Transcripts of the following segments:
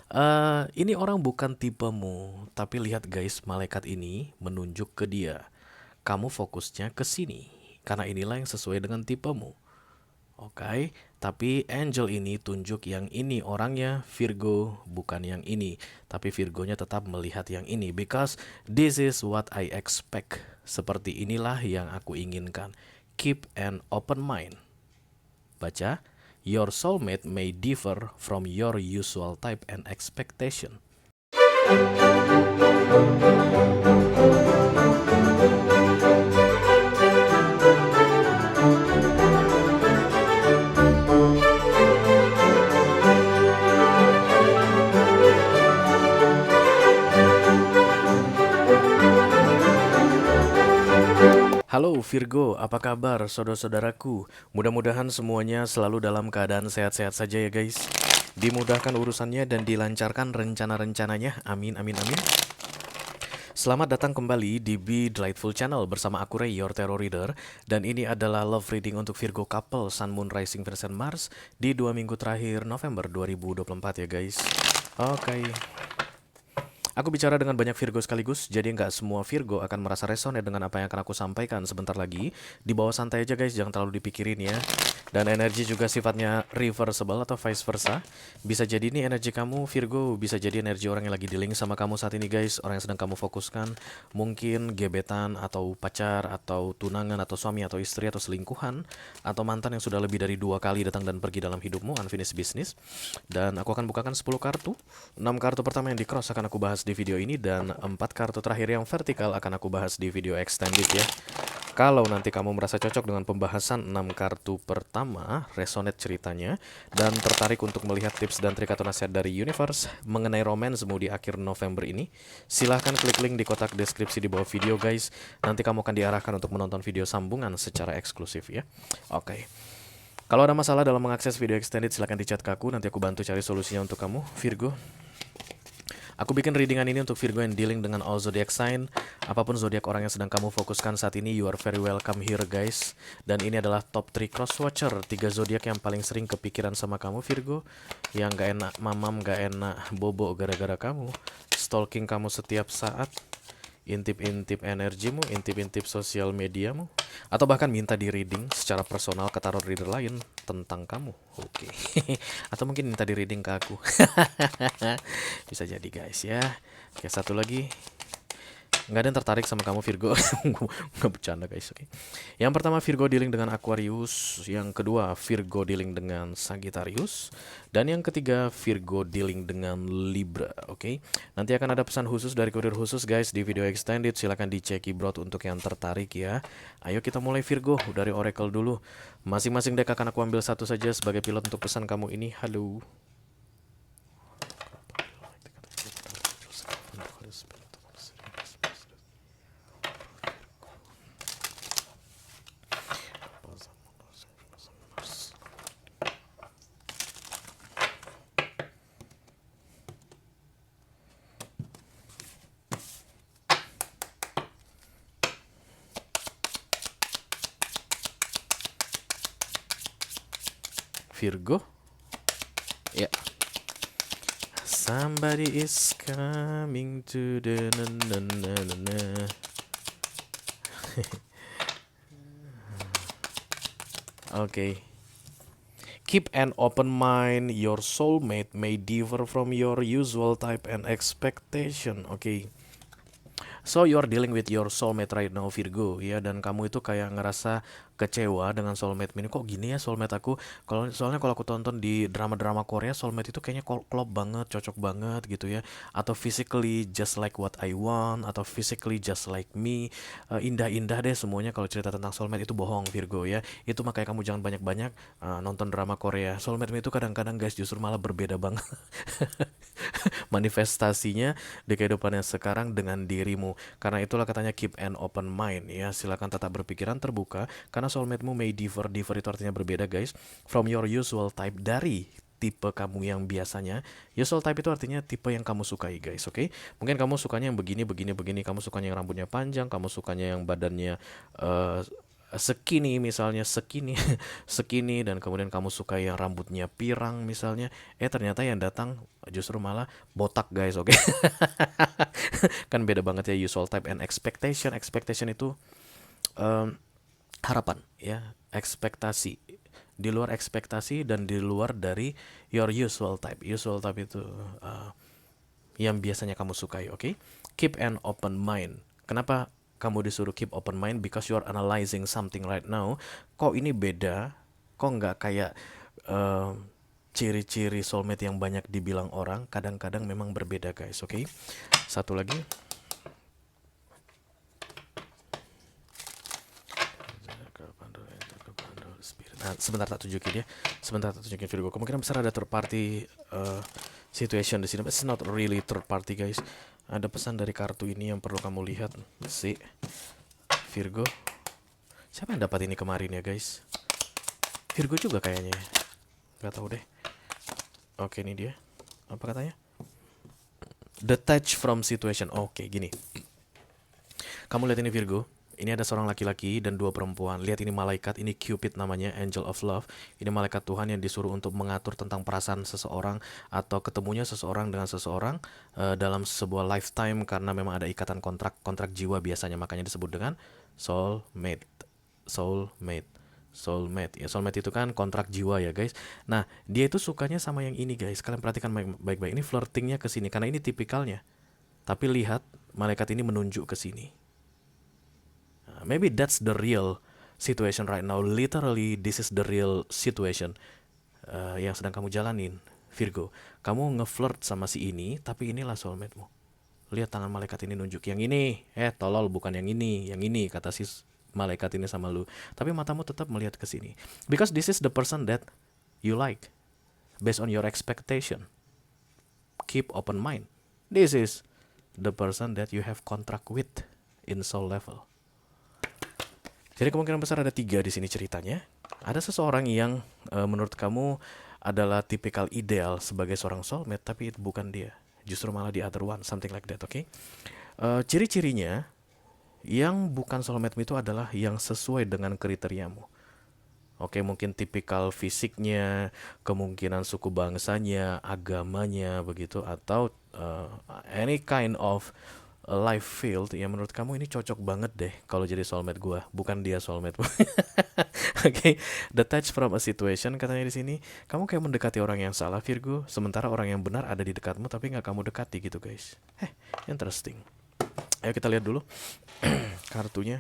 Ini orang bukan tipemu, tapi lihat guys, malaikat ini menunjuk ke dia. Kamu fokusnya ke sini, karena inilah yang sesuai dengan tipemu. Oke, tapi angel ini tunjuk yang ini orangnya Virgo, bukan yang ini. Tapi Virgonya tetap melihat yang ini, because this is what I expect. Seperti inilah yang aku inginkan. Keep an open mind. Baca, your soulmate may differ from your usual type and expectation. Halo Virgo, apa kabar saudara-saudaraku? Mudah-mudahan semuanya selalu dalam keadaan sehat-sehat saja ya guys. Dimudahkan urusannya dan dilancarkan rencana-rencananya. Amin, amin, amin. Selamat datang kembali di Be Delightful Channel bersama aku Ray, your tarot reader. Dan ini adalah love reading untuk Virgo couple Sun, Moon, Rising, Venus, and Mars di 2 minggu terakhir November 2024 ya guys. Oke. Aku bicara dengan banyak Virgo sekaligus, jadi nggak semua Virgo akan merasa resonate dengan apa yang akan aku sampaikan sebentar lagi. Di bawah santai aja guys, jangan terlalu dipikirin ya. Dan energi juga sifatnya reversible atau vice versa. Bisa jadi ini energi kamu Virgo, bisa jadi energi orang yang lagi dealing sama kamu saat ini guys. Orang yang sedang kamu fokuskan, mungkin gebetan atau pacar atau tunangan atau suami atau istri atau selingkuhan. Atau mantan yang sudah lebih dari 2 kali datang dan pergi dalam hidupmu, unfinished business. Dan aku akan bukakan 10 kartu. 6 kartu pertama yang di cross akan aku bahas di video ini, dan 4 kartu terakhir yang vertikal akan aku bahas di video extended ya. Kalau nanti kamu merasa cocok dengan pembahasan 6 kartu pertama, resonate ceritanya, dan tertarik untuk melihat tips dan trik atau nasihat dari universe mengenai romansmu di akhir November ini, silahkan klik link di kotak deskripsi di bawah video guys. Nanti kamu akan diarahkan untuk menonton video sambungan secara eksklusif ya. Oke. Kalau ada masalah dalam mengakses video extended, silahkan di chat ke aku, nanti aku bantu cari solusinya untuk kamu, Virgo. Aku bikin readingan ini untuk Virgo yang dealing dengan all zodiac sign. Apapun zodiak orang yang sedang kamu fokuskan saat ini, you are very welcome here guys. Dan ini adalah top 3 crosswatcher, 3 zodiak yang paling sering kepikiran sama kamu Virgo. Yang gak enak mamam, gak enak bobo gara-gara kamu. Stalking kamu setiap saat. Intip-intip energimu, intip-intip sosial mediamu, atau bahkan minta di reading secara personal ke tarot reader lain tentang kamu. Oke. Atau mungkin minta di reading ke aku. Bisa jadi guys ya. Oke, satu lagi. Nggak ada yang tertarik sama kamu Virgo. Nggak bercanda guys, oke. Yang pertama Virgo dealing dengan Aquarius. Yang kedua Virgo dealing dengan Sagittarius. Dan yang ketiga Virgo dealing dengan Libra, oke. Nanti akan ada pesan khusus dari kurir khusus guys di video extended. Silahkan dicek keyboard untuk yang tertarik ya. Ayo kita mulai Virgo dari Oracle dulu. Masing-masing deck akan aku ambil satu saja sebagai pilot untuk pesan kamu ini. Halo. Virgo. Ya. Somebody is coming to the na na na na na. Okay. Keep an open mind. Your soulmate may differ from your usual type and expectation. Okay. So you are dealing with your soulmate right now Virgo ya, dan kamu itu kayak ngerasa kecewa dengan soulmate ini. Kok gini ya soulmate aku? Soalnya kalau aku tonton di drama-drama Korea, soulmate itu kayaknya klop banget, cocok banget gitu ya. Atau physically just like what I want, atau physically just like me. Indah-indah deh semuanya kalau cerita tentang soulmate. Itu bohong Virgo ya. Itu makanya kamu jangan banyak-banyak nonton drama Korea. Soulmate itu kadang-kadang guys justru malah berbeda banget. Manifestasinya di kehidupan yang sekarang dengan dirimu. Karena itulah katanya keep an open mind ya. Silakan tetap berpikiran terbuka, karena soulmate-mu may differ. Differ itu artinya berbeda guys. From your usual type, dari tipe kamu yang biasanya. Usual type itu artinya tipe yang kamu sukai guys, oke? Mungkin kamu sukanya yang begini, begini, begini. Kamu sukanya yang rambutnya panjang, kamu sukanya yang badannya skinny misalnya, skinny skinny, dan kemudian kamu suka yang rambutnya pirang misalnya, ternyata yang datang justru malah botak guys. Oke. Kan beda banget ya usual type and expectation. Expectation itu em, harapan ya, ekspektasi, di luar ekspektasi dan di luar dari your usual type. Usual type itu eh, yang biasanya kamu sukai. Oke. Keep an open mind. Kenapa kamu disuruh keep open mind? Because you are analyzing something right now. Kok ini beda? Kok nggak kayak eh, ciri-ciri soulmate yang banyak dibilang orang? Kadang-kadang memang berbeda guys. Oke. Satu lagi. Nah, sebentar tak tunjukin ya. Sebentar tak tunjukin Virgo. Kemungkinan besar ada third party situation di sini. But it's not really third party guys. Ada pesan dari kartu ini yang perlu kamu lihat. Si Virgo. Siapa yang dapat ini kemarin ya guys? Virgo juga kayaknya. Gak tahu deh. Oke, ini dia. Apa katanya? Detach from situation. Oke, gini. Kamu lihat ini Virgo. Ini ada seorang laki-laki dan dua perempuan. Lihat ini malaikat, ini Cupid namanya, Angel of Love. Ini malaikat Tuhan yang disuruh untuk mengatur tentang perasaan seseorang atau ketemunya seseorang dengan seseorang dalam sebuah lifetime, karena memang ada ikatan kontrak jiwa biasanya, makanya disebut dengan soulmate. Soulmate. Soulmate. Ya, soulmate itu kan kontrak jiwa ya, guys. Nah, dia itu sukanya sama yang ini, guys. Kalian perhatikan baik-baik. Ini flirtingnya ke sini karena ini tipikalnya. Tapi lihat, malaikat ini menunjuk ke sini. Maybe that's the real situation right now. Literally, this is the real situation yang sedang kamu jalanin, Virgo. Kamu ngeflirt sama si ini, tapi inilah soulmate-mu. Lihat tangan malaikat ini nunjuk yang ini. Tolol, bukan yang ini, kata si malaikat ini sama lu. Tapi matamu tetap melihat ke sini. Because this is the person that you like. Based on your expectation. Keep open mind. This is the person that you have contract with in soul level. Jadi kemungkinan besar ada 3 di sini ceritanya. Ada seseorang yang menurut kamu adalah tipikal ideal sebagai seorang soulmate, tapi itu bukan dia. Justru malah the other one, something like that, oke? Ciri-cirinya, yang bukan soulmate itu adalah yang sesuai dengan kriteriamu. Oke, mungkin tipikal fisiknya, kemungkinan suku bangsanya, agamanya, begitu, atau any kind of life field yang menurut kamu ini cocok banget deh kalau jadi soulmate gue, bukan dia soulmate. Oke, detach from a situation katanya di sini. Kamu kayak mendekati orang yang salah Virgo, sementara orang yang benar ada di dekatmu tapi nggak kamu dekati gitu guys. Interesting. Ayo kita lihat dulu kartunya.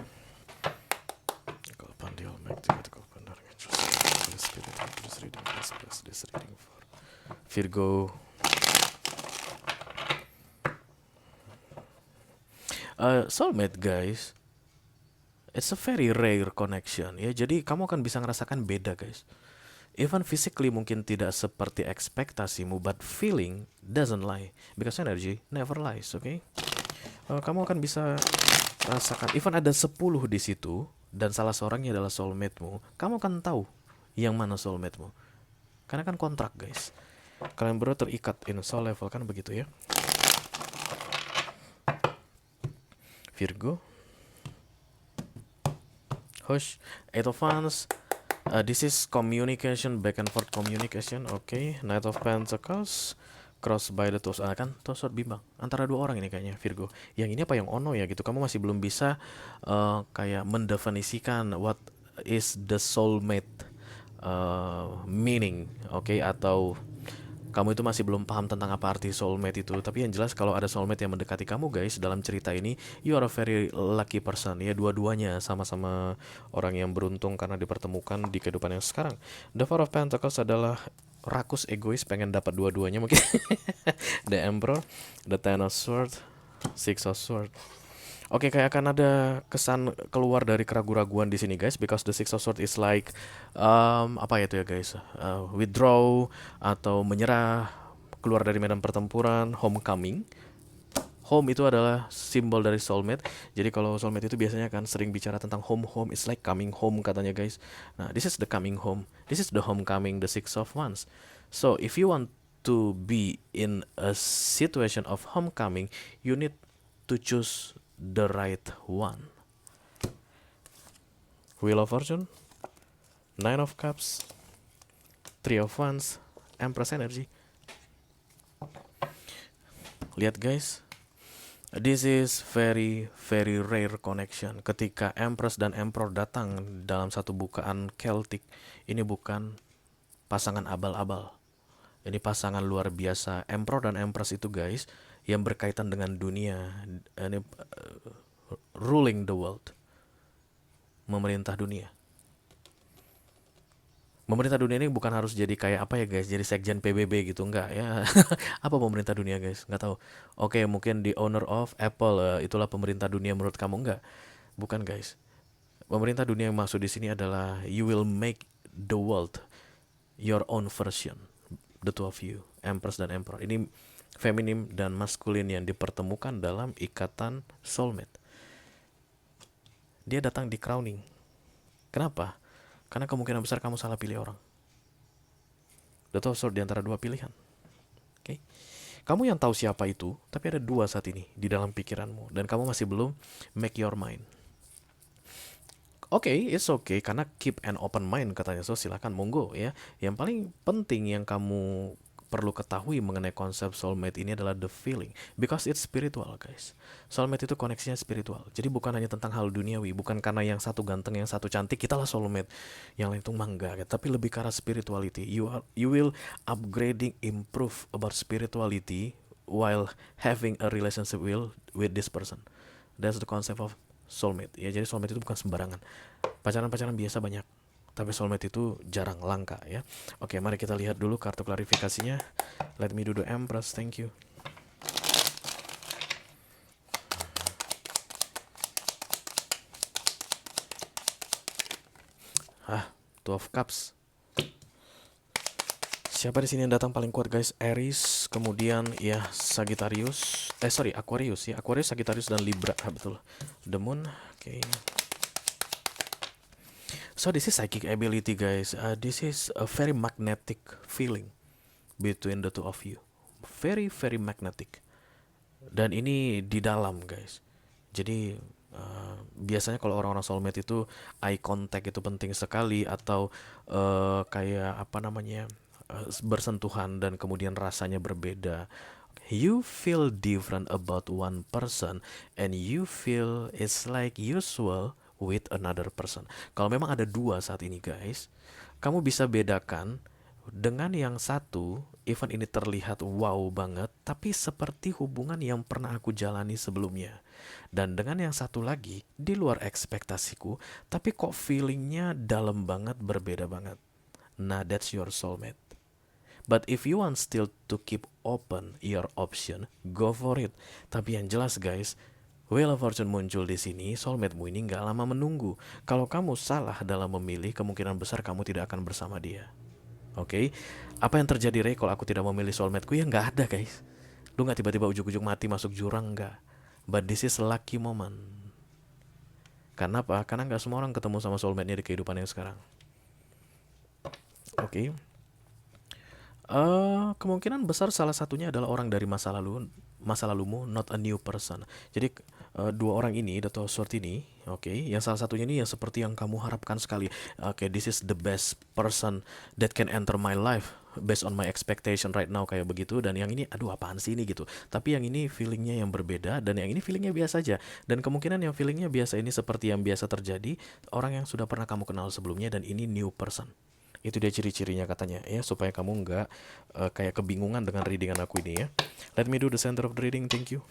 Virgo. Soulmate guys, it's a very rare connection ya. Jadi kamu akan bisa ngerasakan beda guys. Even physically mungkin tidak seperti ekspektasimu, but feeling doesn't lie because energy never lies. Oke? Kamu akan bisa rasakan. Even ada 10 di situ dan salah seorangnya adalah soulmate-mu, kamu akan tahu yang mana soulmate-mu. Karena kan kontrak guys. Kalian berdua terikat in soul level kan begitu ya. Virgo. Hush. Eight of Wands. This is communication, back and forth communication. Oke. Knight of Pentacles. Cross by the Toes. Kan Toes bimbang antara dua orang ini kayaknya Virgo. Yang ini apa yang Ono ya gitu. Kamu masih belum bisa kayak mendefinisikan what is the soulmate meaning. Oke, atau kamu itu masih belum paham tentang apa arti soulmate itu. Tapi yang jelas kalau ada soulmate yang mendekati kamu guys, dalam cerita ini you are a very lucky person ya. Dua-duanya sama-sama orang yang beruntung karena dipertemukan di kehidupan yang sekarang. The Four of Pentacles adalah rakus, egois, pengen dapat dua-duanya mungkin. The Emperor, The Ten of Swords, Six of Swords. Oke, kayak akan ada kesan keluar dari keraguan-raguan di sini guys, because the Six of Swords is like apa ya itu ya guys, withdraw atau menyerah, keluar dari medan pertempuran, homecoming. Home itu adalah simbol dari soulmate. Jadi kalau soulmate itu biasanya kan sering bicara tentang home, it's like coming home katanya guys. Nah, this is the coming home, this is the homecoming, the Six of Wands. So if you want to be in a situation of homecoming, you need to choose the right one. Wheel of Fortune, Nine of Cups, Three of Wands, Empress Energy. Lihat guys, this is very very rare connection. Ketika Empress dan Emperor datang dalam satu bukaan Celtic, ini bukan pasangan abal-abal. Ini pasangan luar biasa. Emperor dan Empress itu guys, yang berkaitan dengan dunia. Ini ruling the world, memerintah dunia. Pemerintah dunia ini bukan harus jadi kayak apa ya guys, jadi sekjen PBB gitu, enggak ya. Apa pemerintah dunia guys, nggak tahu. Oke, mungkin the owner of Apple, itulah pemerintah dunia menurut kamu, enggak? Bukan guys. Pemerintah dunia yang maksud di sini adalah you will make the world your own version. The two of you, Empress dan Emperor. Ini feminim dan maskulin yang dipertemukan dalam ikatan soulmate. Dia datang di crowning. Kenapa? Karena kemungkinan besar kamu salah pilih orang. The Two of Swords di antara dua pilihan. Oke. Kamu yang tahu siapa itu, tapi ada dua saat ini di dalam pikiranmu dan kamu masih belum make your mind. Oke, it's okay karena keep an open mind katanya. So silakan monggo ya. Yang paling penting yang kamu perlu ketahui mengenai konsep soulmate ini adalah the feeling, because it's spiritual guys. Soulmate itu koneksinya spiritual, jadi bukan hanya tentang hal duniawi, bukan karena yang satu ganteng yang satu cantik kita lah soulmate, yang lain itu mangga gitu. Tapi lebih ke arah spirituality. You will upgrading, improve about spirituality while having a relationship with this person. That's the concept of soulmate ya. Jadi soulmate itu bukan sembarangan. Pacaran-pacaran biasa banyak, tapi soulmate itu jarang, langka ya. Oke, mari kita lihat dulu kartu klarifikasinya. Let me do the Empress, thank you. Two of Cups. Siapa di sini yang datang paling kuat guys? Aries, kemudian ya Sagittarius. Aquarius ya. Aquarius, Sagittarius dan Libra. Betul. The Moon. Oke. So this is psychic ability guys. This is a very magnetic feeling between the two of you. Very very magnetic. Dan ini di dalam guys. Jadi biasanya kalau orang-orang soulmate itu eye contact itu penting sekali, atau kayak apa namanya, bersentuhan dan kemudian rasanya berbeda. You feel different about one person and you feel it's like usual with another person. Kalau memang ada dua saat ini guys, kamu bisa bedakan dengan yang satu, event ini terlihat wow banget, tapi seperti hubungan yang pernah aku jalani sebelumnya. Dan dengan yang satu lagi, di luar ekspektasiku, tapi kok feelingnya dalam banget, berbeda banget. Nah, that's your soulmate. But if you want still to keep open your option, go for it. Tapi yang jelas guys, Wheel of Fortune muncul di sini, soulmate-mu ini nggak lama menunggu. Kalau kamu salah dalam memilih, kemungkinan besar kamu tidak akan bersama dia. Oke, apa yang terjadi Ray kalau aku tidak memilih soulmate-ku? Ya nggak ada guys. Lu nggak tiba-tiba ujuk-ujuk mati masuk jurang, nggak. But this is lucky moment. Karena apa? Karena nggak semua orang ketemu sama soulmate-nya di kehidupan yang sekarang. Oke. Kemungkinan besar salah satunya adalah orang dari masa lalumu, not a new person. Jadi dua orang ini, the Two of Swords ini, oke, yang salah satunya ini yang seperti yang kamu harapkan sekali. Oke, this is the best person that can enter my life based on my expectation right now, kayak begitu. Dan yang ini, aduh apaan sih ini gitu. Tapi yang ini feelingnya yang berbeda, dan yang ini feelingnya biasa aja. Dan kemungkinan yang feelingnya biasa ini seperti yang biasa terjadi, orang yang sudah pernah kamu kenal sebelumnya, dan ini new person. Itu dia ciri-cirinya katanya ya, supaya kamu nggak kayak kebingungan dengan readingan aku ini ya. Let me do the center of the reading, thank you.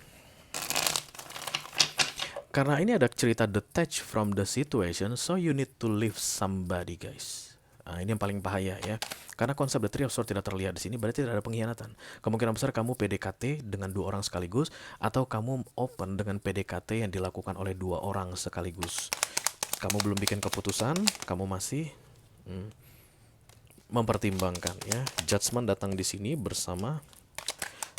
Karena ini ada cerita detach from the situation, so you need to leave somebody guys. Nah, ini yang paling bahaya ya. Karena konsep the Three of Swords tidak terlihat di sini, berarti tidak ada pengkhianatan. Kemungkinan besar kamu PDKT dengan dua orang sekaligus, atau kamu open dengan PDKT yang dilakukan oleh dua orang sekaligus. Kamu belum bikin keputusan, kamu masih mempertimbangkan ya. Judgment datang di sini bersama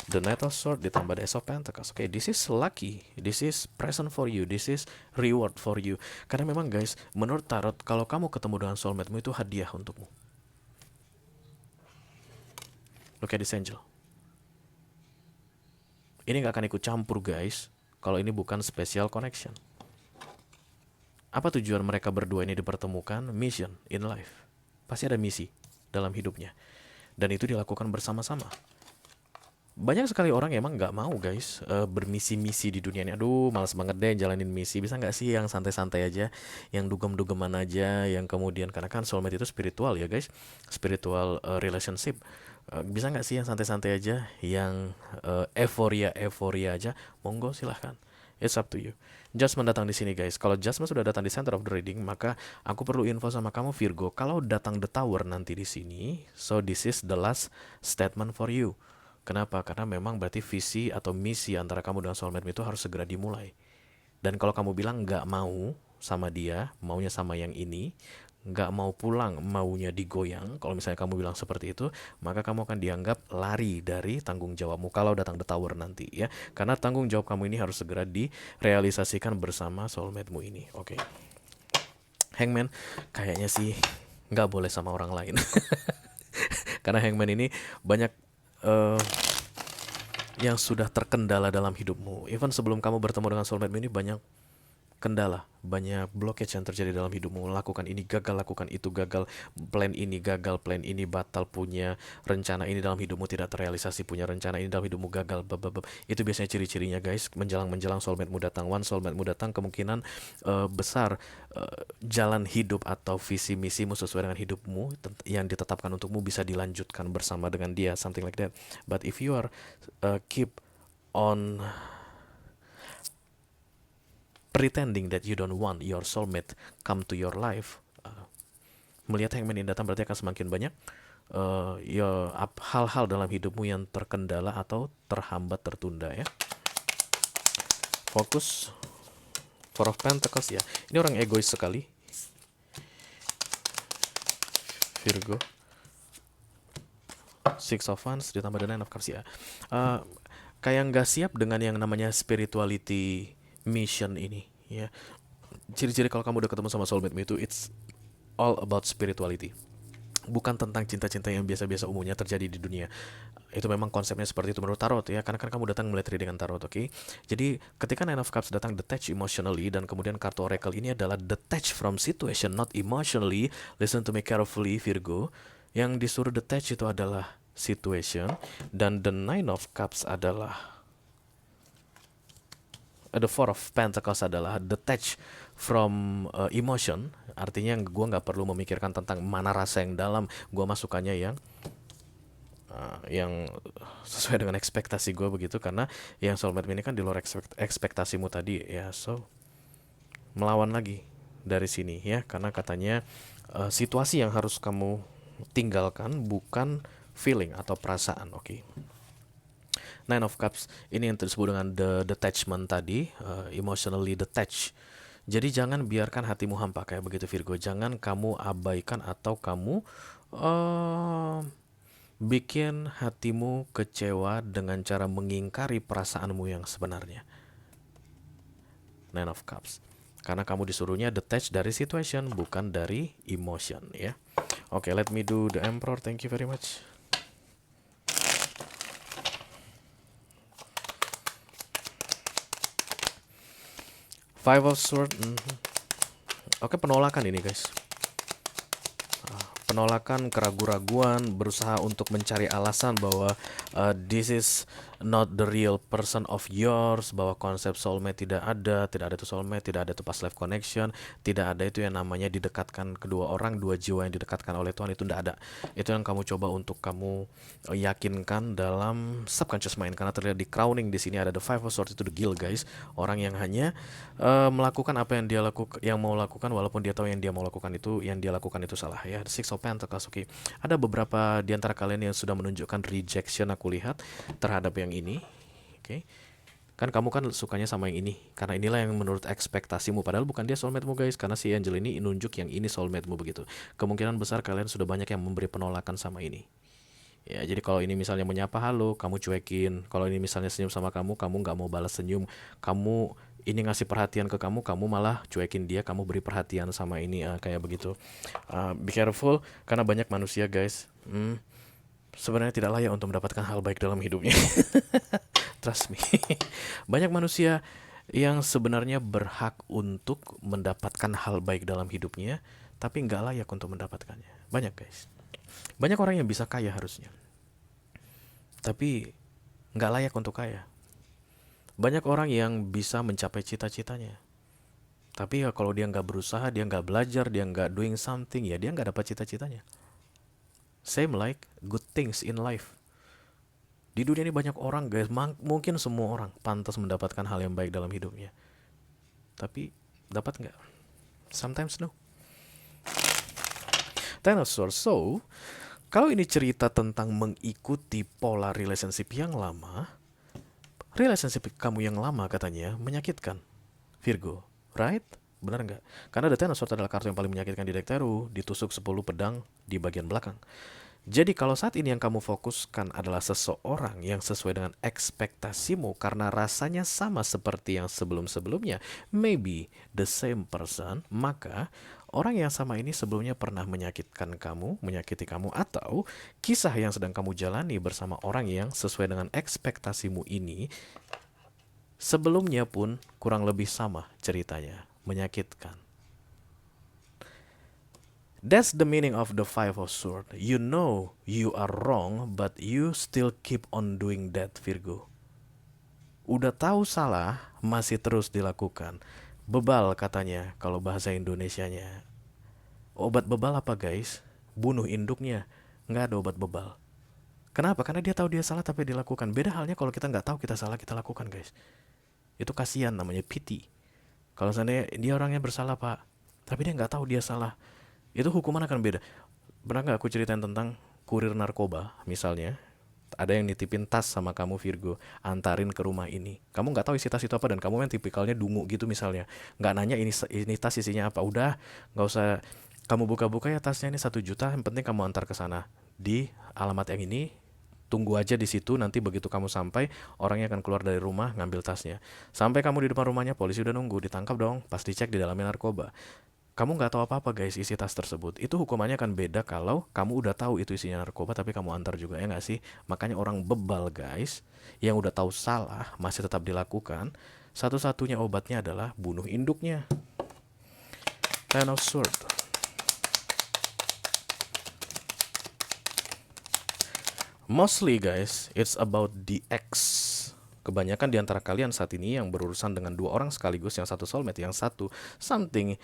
the Knight of Swords ditambah the Ace of Pentacles. Oke, this is lucky, this is present for you, this is reward for you. Karena memang guys, menurut tarot, kalau kamu ketemu dengan soulmate-mu itu hadiah untukmu. Look at this angel. Ini gak akan ikut campur guys, kalau ini bukan special connection. Apa tujuan mereka berdua ini dipertemukan? Mission in life. Pasti ada misi dalam hidupnya. Dan itu dilakukan bersama-sama. Banyak sekali orang emang nggak mau guys bermisi-misi di dunia ini. Aduh, malas banget deh jalanin misi. Bisa nggak sih yang santai-santai aja, yang dugem-dugeman aja, yang kemudian karena kan soulmate itu spiritual ya guys, spiritual relationship. Bisa nggak sih yang santai-santai aja, yang euforia aja? Monggo silahkan. It's up to you. Judgment datang di sini guys. Kalau judgment sudah datang di center of the reading, maka aku perlu info sama kamu Virgo. Kalau datang the tower nanti di sini, so this is the last statement for you. Kenapa? Karena memang berarti visi atau misi antara kamu dengan soulmate itu harus segera dimulai. Dan kalau kamu bilang nggak mau sama dia, maunya sama yang ini, nggak mau pulang, maunya digoyang, kalau misalnya kamu bilang seperti itu, maka kamu akan dianggap lari dari tanggung jawabmu kalau datang the tower nanti ya. Karena tanggung jawab kamu ini harus segera direalisasikan bersama soulmate-mu ini. Oke. Hangman, kayaknya sih nggak boleh sama orang lain. Karena Hangman ini banyak yang sudah terkendala dalam hidupmu. Even sebelum kamu bertemu dengan soulmate ini banyak kendala, banyak blockage yang terjadi dalam hidupmu. Lakukan ini gagal, lakukan itu gagal, plan ini gagal, plan ini batal, punya rencana ini dalam hidupmu tidak terrealisasi, punya rencana ini dalam hidupmu gagal. Itu biasanya ciri-cirinya guys. Menjelang soulmate-mu datang, one soulmate-mu datang, kemungkinan besar jalan hidup atau visi misimu sesuai dengan hidupmu yang ditetapkan untukmu bisa dilanjutkan bersama dengan dia, something like that. But if you are keep on pretending that you don't want your soulmate come to your life, melihat Hangman ini datang berarti akan semakin banyak hal-hal dalam hidupmu yang terkendala atau terhambat, tertunda ya. Fokus. Four of Pentacles ya. Ini orang egois sekali. Virgo. Six of Wands ditambah the Nine of Cups ya. Kayak nggak siap dengan yang namanya spirituality mission ini ya. Ciri-ciri kalau kamu udah ketemu sama soulmate itu, it's all about spirituality, bukan tentang cinta-cinta yang biasa-biasa umumnya terjadi di dunia. Itu memang konsepnya seperti itu menurut tarot ya, karena kan kamu datang melihat reading dengan tarot, oke? Jadi ketika Nine of Cups datang detach emotionally, dan kemudian kartu oracle ini adalah detach from situation, not emotionally. Listen to me carefully Virgo. Yang disuruh detach itu adalah situation, dan the Nine of Cups adalah the Four of Pentacles adalah detach from emotion. Artinya gue nggak perlu memikirkan tentang mana rasa yang dalam. Gue masukannya yang sesuai dengan ekspektasi gue begitu. Karena yang soulmate ini kan di luar ekspektasimu tadi ya. So melawan lagi dari sini ya. Karena katanya situasi yang harus kamu tinggalkan bukan feeling atau perasaan. Oke. Nine of Cups ini yang disebut dengan the detachment tadi, emotionally detached. Jadi jangan biarkan hatimu hampa kayak begitu Virgo. Jangan kamu abaikan atau kamu bikin hatimu kecewa dengan cara mengingkari perasaanmu yang sebenarnya. Nine of Cups. Karena kamu disuruhnya detach dari situation, bukan dari emotion ya. Oke, let me do the Emperor. Thank you very much. Five of Swords. Oke, penolakan ini guys. Penolakan, keraguan-raguan, berusaha untuk mencari alasan bahwa this is not the real person of yours, bahwa konsep soulmate tidak ada itu soulmate, tidak ada itu past life connection, tidak ada itu yang namanya didekatkan kedua orang, dua jiwa yang didekatkan oleh Tuhan, itu tidak ada. Itu yang kamu coba untuk kamu yakinkan dalam subconscious mind, karena terlihat di crowning di sini ada the Five of Swords, itu the guilt guys, orang yang hanya melakukan apa yang dia mau lakukan walaupun dia tahu yang dia mau lakukan itu, yang dia lakukan itu salah ya. The Six of Pentacles. Oke. Ada beberapa di antara kalian yang sudah menunjukkan rejection aku lihat terhadap yang ini. Oke. Kan kamu kan sukanya sama yang ini karena inilah yang menurut ekspektasimu, padahal bukan dia soulmate-mu guys, karena si Angel ini nunjuk yang ini soulmate-mu begitu. Kemungkinan besar kalian sudah banyak yang memberi penolakan sama ini. Ya, jadi kalau ini misalnya menyapa halo, kamu cuekin. Kalau ini misalnya senyum sama kamu nggak mau balas senyum. Kamu ini ngasih perhatian ke kamu malah cuekin dia, kamu beri perhatian sama ini kayak begitu. Be careful, karena banyak manusia guys. Sebenarnya tidak layak untuk mendapatkan hal baik dalam hidupnya. Trust me. Banyak manusia yang sebenarnya berhak untuk mendapatkan hal baik dalam hidupnya, tapi nggak layak untuk mendapatkannya. Banyak guys. Banyak orang yang bisa kaya harusnya, tapi nggak layak untuk kaya. Banyak orang yang bisa mencapai cita-citanya, tapi ya kalau dia nggak berusaha, dia nggak belajar, dia nggak doing something, ya dia nggak dapat cita-citanya. Same like good things in life. Di dunia ini banyak orang guys, mungkin semua orang pantas mendapatkan hal yang baik dalam hidupnya. Tapi dapat nggak? Sometimes no. Dinosaur. So, kalau ini cerita tentang mengikuti pola relationship yang lama, relationship kamu yang lama katanya menyakitkan, Virgo, right? Benar nggak? Karena The Ten of Swords adalah kartu yang paling menyakitkan di deck tarot, ditusuk 10 pedang di bagian belakang. Jadi kalau saat ini yang kamu fokuskan adalah seseorang yang sesuai dengan ekspektasimu karena rasanya sama seperti yang sebelum-sebelumnya, maybe the same person, maka orang yang sama ini sebelumnya pernah menyakitkan kamu, menyakiti kamu, atau kisah yang sedang kamu jalani bersama orang yang sesuai dengan ekspektasimu ini sebelumnya pun kurang lebih sama ceritanya, menyakitkan. That's the meaning of the Five of Swords. You know you are wrong, but you still keep on doing that, Virgo. Udah tahu salah, masih terus dilakukan. Bebal katanya kalau bahasa Indonesianya. Obat bebal apa guys? Bunuh induknya. Nggak ada obat bebal. Kenapa? Karena dia tahu dia salah tapi dilakukan. Beda halnya kalau kita nggak tahu kita salah, kita lakukan guys. Itu kasihan, namanya pity. Kalau seandainya dia orangnya bersalah pak, tapi dia nggak tahu dia salah, itu hukuman akan beda. Pernah nggak aku ceritain tentang kurir narkoba misalnya, ada yang nitipin tas sama kamu Virgo, antarin ke rumah ini, kamu nggak tahu isi tas itu apa dan kamu yang tipikalnya dungu gitu misalnya, nggak nanya ini tas isinya apa, udah nggak usah kamu buka-buka, ya tasnya ini 1 juta, yang penting kamu antar ke sana di alamat yang ini, tunggu aja di situ, nanti begitu kamu sampai orangnya akan keluar dari rumah ngambil tasnya. Sampai kamu di depan rumahnya, polisi udah nunggu, ditangkap dong, pas dicek di dalamnya narkoba. Kamu nggak tahu apa-apa guys isi tas tersebut. Itu hukumannya akan beda kalau kamu udah tahu itu isinya narkoba tapi kamu antar juga, ya nggak sih? Makanya orang bebal guys, yang udah tahu salah masih tetap dilakukan, satu-satunya obatnya adalah bunuh induknya. Ten of Swords. Mostly guys, it's about the ex. Kebanyakan di antara kalian saat ini yang berurusan dengan 2 orang sekaligus, yang satu soulmate, yang satu something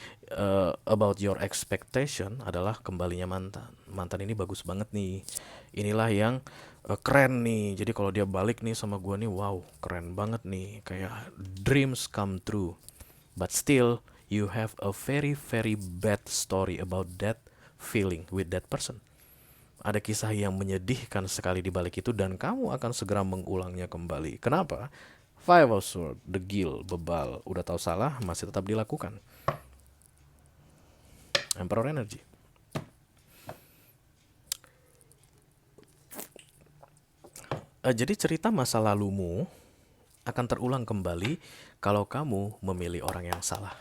about your expectation adalah kembalinya mantan. Mantan ini bagus banget nih. Inilah yang keren nih. Jadi kalau dia balik nih sama gua nih, wow, keren banget nih. Kayak dreams come true. But still, you have a very very bad story about that feeling with that person. Ada kisah yang menyedihkan sekali di balik itu dan kamu akan segera mengulangnya kembali. Kenapa? Five of Swords, degil, bebal, udah tahu salah masih tetap dilakukan. Emperor Energy. Jadi cerita masa lalumu akan terulang kembali kalau kamu memilih orang yang salah.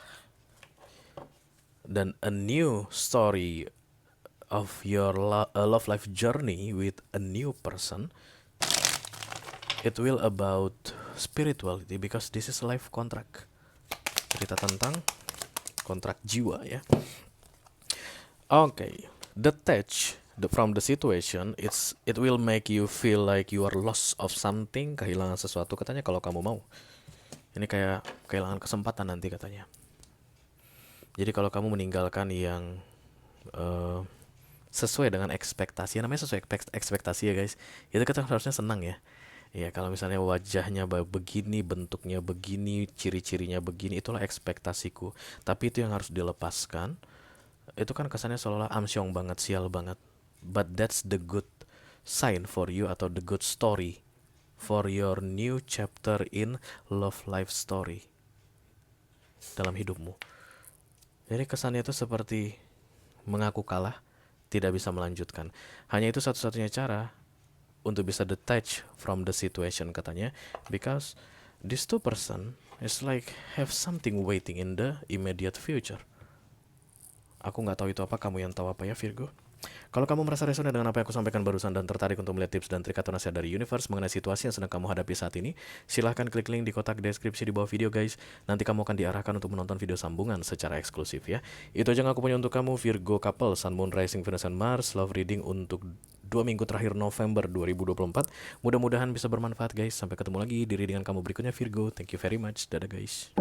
Dan a new story of your love life journey with a new person, it will about spirituality because this is life contract. Cerita tentang kontrak jiwa ya. Okay, detach from the situation, it will make you feel like you are lost of something, kehilangan sesuatu katanya kalau kamu mau. Ini kayak kehilangan kesempatan nanti katanya. Jadi kalau kamu meninggalkan yang sesuai dengan ekspektasi, namanya sesuai ekspektasi ya guys, itu kita harusnya senang ya. Ya kalau misalnya wajahnya begini, bentuknya begini, ciri-cirinya begini, itulah ekspektasiku. Tapi itu yang harus dilepaskan. Itu kan kesannya seolah-olah amsyong banget, sial banget. But that's the good sign for you, atau the good story for your new chapter in love life story dalam hidupmu. Jadi kesannya itu seperti mengaku kalah, tidak bisa melanjutkan. Hanya itu satu-satunya cara untuk bisa detach from the situation katanya, because these 2 person is like have something waiting in the immediate future. Aku nggak tahu itu apa, kamu yang tahu apa ya Virgo. Kalau kamu merasa resonate dengan apa yang aku sampaikan barusan dan tertarik untuk melihat tips dan trik atau nasihat dari universe mengenai situasi yang sedang kamu hadapi saat ini, silahkan klik link di kotak deskripsi di bawah video guys. Nanti kamu akan diarahkan untuk menonton video sambungan secara eksklusif ya. Itu aja yang aku punya untuk kamu Virgo couple, Sun, Moon, Rising, Venus, and Mars, love reading untuk 2 minggu terakhir November 2024. Mudah-mudahan bisa bermanfaat guys. Sampai ketemu lagi di readingan kamu berikutnya Virgo. Thank you very much. Dadah guys.